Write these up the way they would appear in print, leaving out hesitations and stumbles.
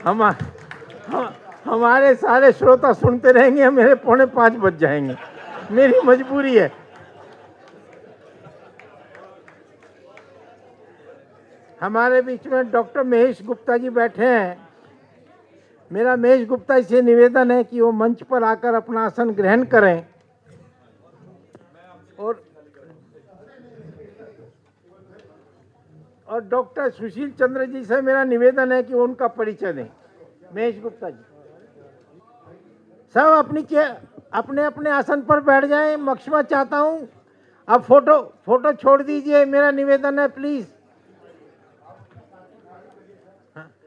हम हमारे सारे श्रोता सुनते रहेंगे, मेरे 4:45 बज जाएंगे, मेरी मजबूरी है। हमारे बीच में डॉक्टर महेश गुप्ता जी बैठे हैं। मेरा महेश गुप्ता से निवेदन है कि वो मंच पर आकर अपना आसन ग्रहण करें और डॉक्टर सुशील चंद्र जी से मेरा निवेदन है कि उनका परिचय दें। महेश गुप्ता जी, सब अपने अपने आसन पर बैठ जाएं। मैं क्षमा चाहता हूं, अब फोटो छोड़ दीजिए, मेरा निवेदन है प्लीज।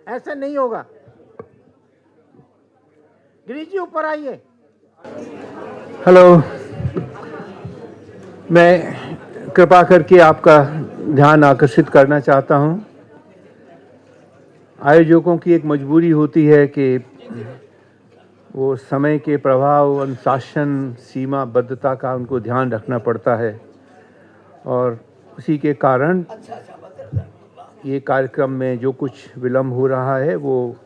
ऐसे नहीं होगा। गिरीश जी ऊपर आइए। हेलो, मैं कृपा करके आपका ध्यान आकर्षित करना चाहता हूं। आयोजकों की एक मजबूरी होती है कि वो समय के प्रभाव, अनुशासन, सीमाबद्धता का उनको ध्यान रखना पड़ता है और उसी के कारण ये कार्यक्रम में जो कुछ विलम्ब हो रहा है वो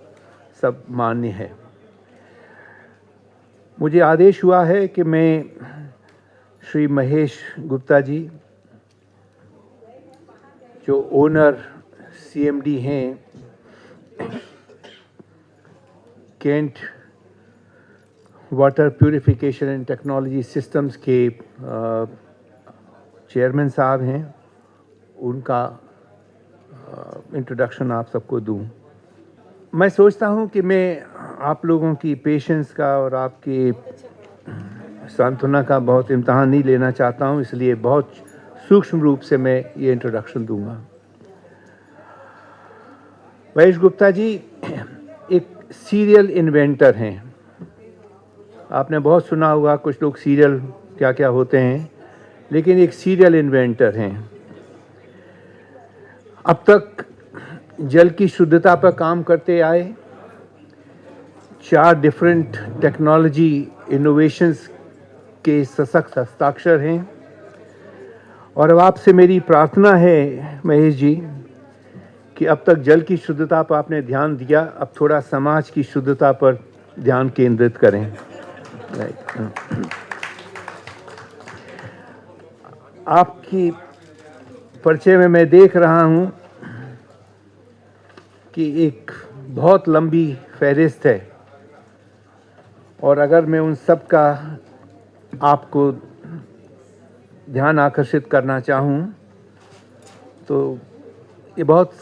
सब मान्य है। मुझे आदेश हुआ है कि मैं श्री महेश गुप्ता जी, जो ओनर सीएमडी हैं Kent water purification and technology systems के चेयरमैन साहब हैं, उनका इंट्रोडक्शन आप सबको दूं। मैं सोचता हूं कि मैं आप लोगों की पेशेंस का और आपके सांत्वना का बहुत इम्तहान नहीं लेना चाहता हूं, इसलिए बहुत सूक्ष्म रूप से मैं ये इंट्रोडक्शन दूंगा। महेश गुप्ता जी एक सीरियल इन्वेंटर हैं। आपने बहुत सुना होगा, कुछ लोग सीरियल क्या क्या होते हैं, लेकिन एक सीरियल इन्वेंटर हैं। अब तक जल की शुद्धता पर काम करते आए, 4 डिफरेंट टेक्नोलॉजी इनोवेशंस के सशक्त हस्ताक्षर हैं। और अब आपसे मेरी प्रार्थना है महेश जी कि अब तक जल की शुद्धता पर आपने ध्यान दिया, अब थोड़ा समाज की शुद्धता पर ध्यान केंद्रित करें। आपकी परिचय में मैं देख रहा हूं कि एक बहुत लंबी फहरिस्त है और अगर मैं उन सब का आपको ध्यान आकर्षित करना चाहूं तो ये बहुत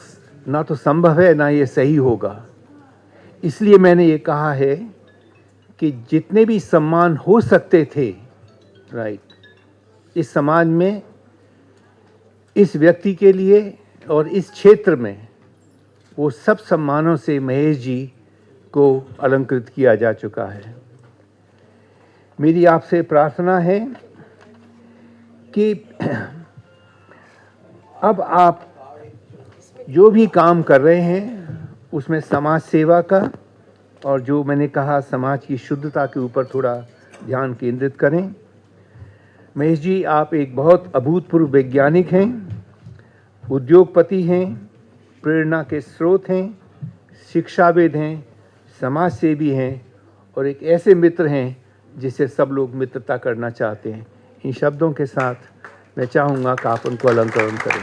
ना तो संभव है ना ये सही होगा। इसलिए मैंने ये कहा है कि जितने भी सम्मान हो सकते थे, राइट, इस समाज में इस व्यक्ति के लिए और इस क्षेत्र में, वो सब सम्मानों से महेश जी को अलंकृत किया जा चुका है। मेरी आपसे प्रार्थना है कि अब आप जो भी काम कर रहे हैं उसमें समाज सेवा का और जो मैंने कहा समाज की शुद्धता के ऊपर थोड़ा ध्यान केंद्रित करें। महेश जी, आप एक बहुत अभूतपूर्व वैज्ञानिक हैं, उद्योगपति हैं, प्रेरणा के स्रोत हैं, शिक्षाविद हैं, समाज सेवी हैं और एक ऐसे मित्र हैं जिससे सब लोग मित्रता करना चाहते हैं। इन शब्दों के साथ मैं चाहूँगा कि आप उनको अलंकरण करें।